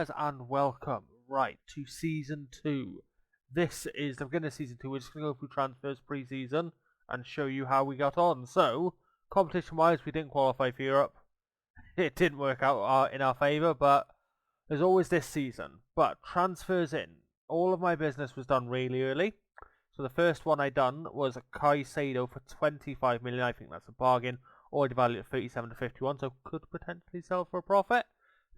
guys, and welcome to season 2. This is the beginning of season 2. We're just going to go through transfers pre-season and show you how we got on. So, competition-wise, we didn't qualify for Europe. It didn't work out in our favour, but there's always this season. But transfers in. All of my business was done really early. So the first one I done was Caicedo for 25 million. I think that's a bargain. Already valued at 37 to 51, so could potentially sell for a profit.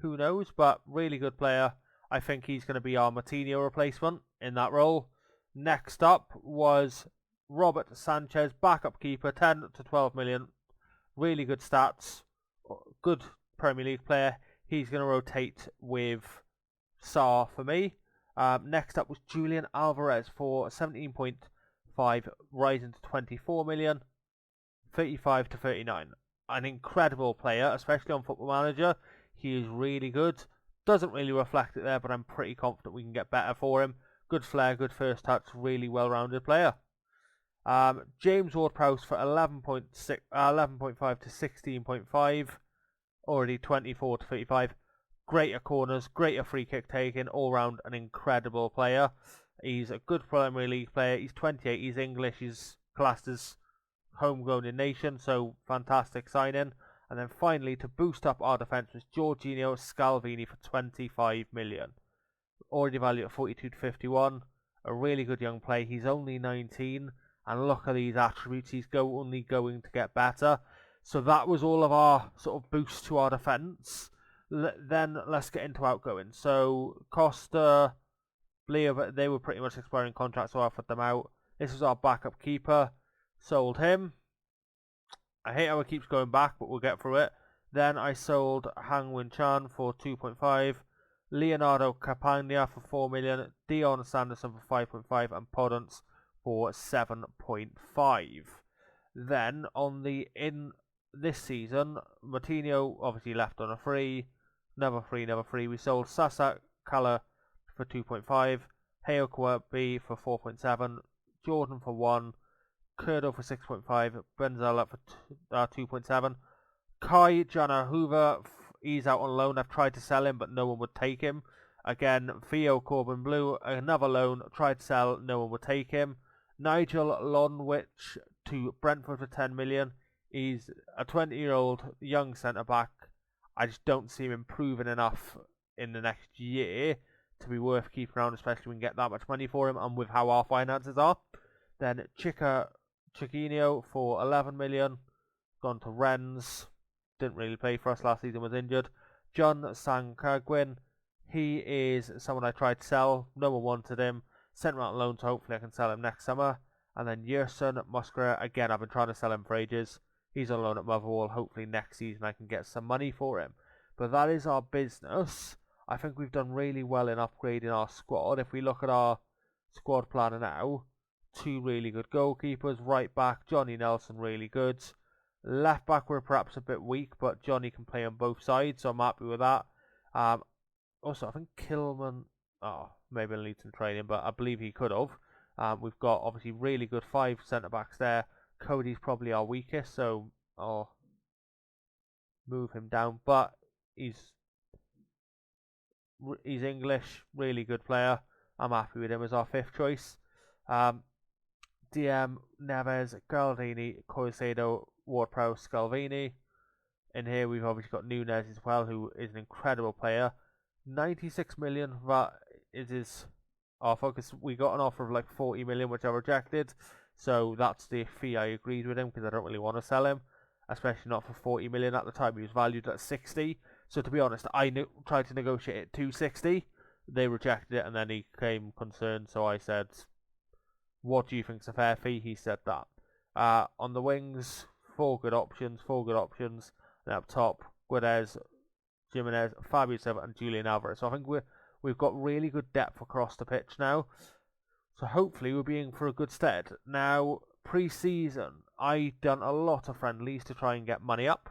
Who knows, but really good player. I think he's going to be our Martinho replacement in that role. Next up was Robert Sanchez, backup keeper, 10 to 12 million. Really good stats. Good Premier League player. He's going to rotate with Sarr for me. Next up was Julian Alvarez for 17.5, rising to 24 million. 35 to 39. An incredible player, especially on Football Manager. He is really good. Doesn't really reflect it there, but I'm pretty confident we can get better for him. Good flair, good first touch, really well-rounded player. James Ward-Prowse for 11.5 to 16.5. Already 24 to 35. Greater corners, greater free kick taking, all-round an incredible player. He's a good Premier League player. He's 28, he's English, he's classed as homegrown in nation, so fantastic signing. And then finally, to boost up our defence, was Jorginho Scalvini for 25 million. Already valued at 42 to 51. A really good young player. He's only 19, and look at these attributes. He's only going to get better. So that was all of our sort of boost to our defence. Then let's get into outgoing. So Costa, Leo, they were pretty much expiring contracts, so I offered them out. This was our backup keeper. Sold him. I hate how it keeps going back, but we'll get through it. Then I sold Hang Win Chan for 2.5, Leonardo Capagna for 4 million, Dion Sanderson for 5.5, and Podence for 7.5. Then in this season, Martinho obviously left on a free, never free. We sold Sasa Kala for 2.5, Heokwa B for 4.7, Jordan for 1. Kurdo for 6.5, Benzella for 2.7. Kai Janahuva, he's out on loan. I've tried to sell him, but no one would take him. Again, Theo Corbin Blue, another loan. Tried to sell, no one would take him. Nigel Lonwich to Brentford for 10 million. He's a 20-year-old young centre-back. I just don't see him improving enough in the next year to be worth keeping around, especially when we can get that much money for him and with how our finances are. Then Chiquinho for 11 million, gone to Rennes, didn't really play for us last season, was injured. John Sankagwin, he is someone I tried to sell, no one wanted him, sent him out on loan, so hopefully I can sell him next summer. And then Yerson Muskera, again I've been trying to sell him for ages, he's on loan at Motherwell, hopefully next season I can get some money for him. But that is our business. I think we've done really well in upgrading our squad. If we look at our squad planner now, 2 really good goalkeepers. Right back, Johnny Nelson, really good. Left back, we're perhaps a bit weak, but Johnny can play on both sides, so I'm happy with that. Also, I think Kilman, maybe he'll need some training, but I believe he could have. We've got obviously really good 5 centre backs there. Cody's probably our weakest, so I'll move him down. But he's English, really good player. I'm happy with him as our 5th choice. DM, Neves, Galdini, Caicedo, Ward-Prowse, Scalvini. In here we've obviously got Nunes as well, who is an incredible player. 96 million, that is our focus. We got an offer of like 40 million, which I rejected. So that's the fee I agreed with him, because I don't really want to sell him. Especially not for 40 million. At the time he was valued at 60. So to be honest, I tried to negotiate it to 60. They rejected it, and then he became concerned, so I said, what do you think is a fair fee? He said that. On the wings, 4 good options. And up top, Guedes, Jimenez, Fabio Silva, and Julian Alvarez. So I think we've got really good depth across the pitch now. So hopefully we'll be in for a good stead. Now, pre-season, I done a lot of friendlies to try and get money up.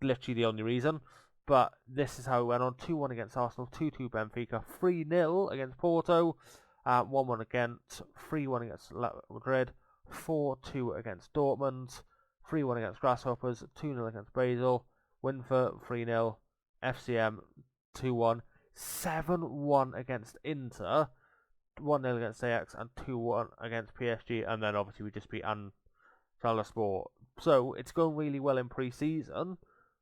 Literally the only reason. But this is how it went on. 2-1 against Arsenal, 2-2 Benfica, 3-0 against Porto. 1-1 against, 3-1 against Madrid, 4-2 against Dortmund, 3-1 against Grasshoppers, 2-0 against Basel, Winford 3-0, FCM 2-1. 7-1 against Inter, 1-0 against Ajax, and 2-1 against PSG, and then obviously we just beat Sport. So it's going really well in pre-season,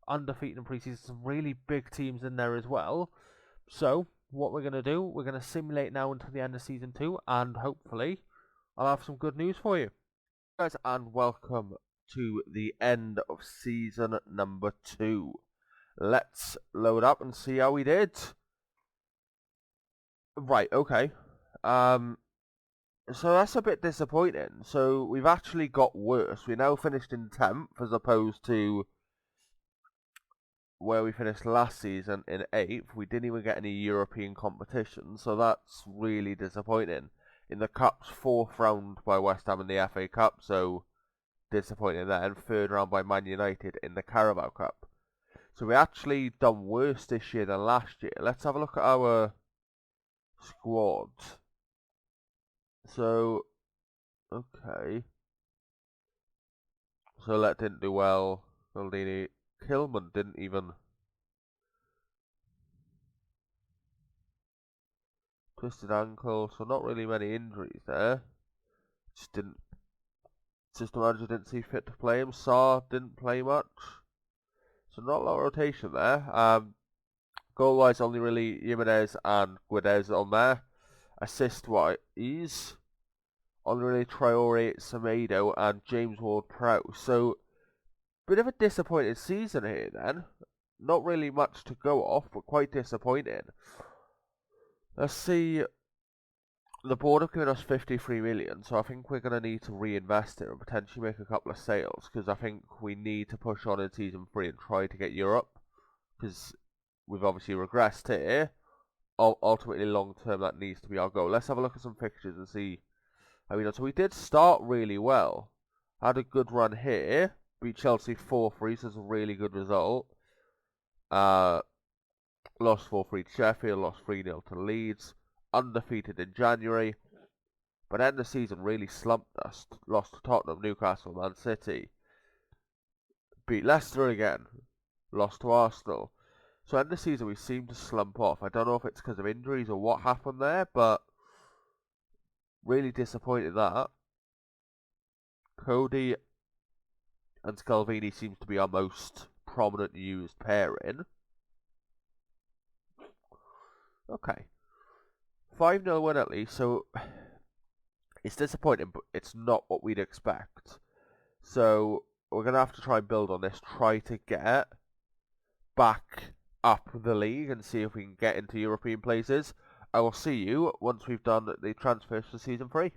undefeated in pre-season. Some really big teams in there as well. So what we're going to do, we're going to simulate now until the end of Season 2, and hopefully I'll have some good news for you. Guys, and welcome to the end of Season number 2. Let's load up and see how we did. Right, okay. So that's a bit disappointing. So we've actually got worse. We now finished in 10th as opposed to where we finished last season in 8th. We didn't even get any European competition, so that's really disappointing. In the Cup's 4th round by West Ham in the FA Cup, so disappointing there. And 3rd round by Man United in the Carabao Cup. So we actually done worse this year than last year. Let's have a look at our squad. So, okay. So Let didn't do well. Maldini. Kilman didn't even. Twisted ankle, so not really many injuries there. Just the manager didn't see fit to play him. Sarr didn't play much. So not a lot of rotation there. Goal-wise, only really Jimenez and Guedes on there. Assist-wise, only really Traore, Semedo, and James Ward-Prowse. So, bit of a disappointing season here then. Not really much to go off, but quite disappointing. Let's see. The board have given us 53 million, so I think we're going to need to reinvest it and potentially make a couple of sales, because I think we need to push on in Season 3 and try to get Europe, because we've obviously regressed here. Ultimately, long term, that needs to be our goal. Let's have a look at some fixtures and see how we done. So we did start really well. Had a good run here. Beat Chelsea 4-3, so it's a really good result. Lost 4-3 to Sheffield, lost 3-0 to Leeds. Undefeated in January. But then the season really slumped us. Lost to Tottenham, Newcastle, Man City. Beat Leicester again. Lost to Arsenal. So end of the season we seem to slump off. I don't know if it's because of injuries or what happened there, but really disappointed that. Cody and Scalvini seems to be our most prominent used pairing. Okay. 5-0 win at least, so it's disappointing, but it's not what we'd expect. So we're going to have to try and build on this, try to get back up the league and see if we can get into European places. I will see you once we've done the transfers for Season 3.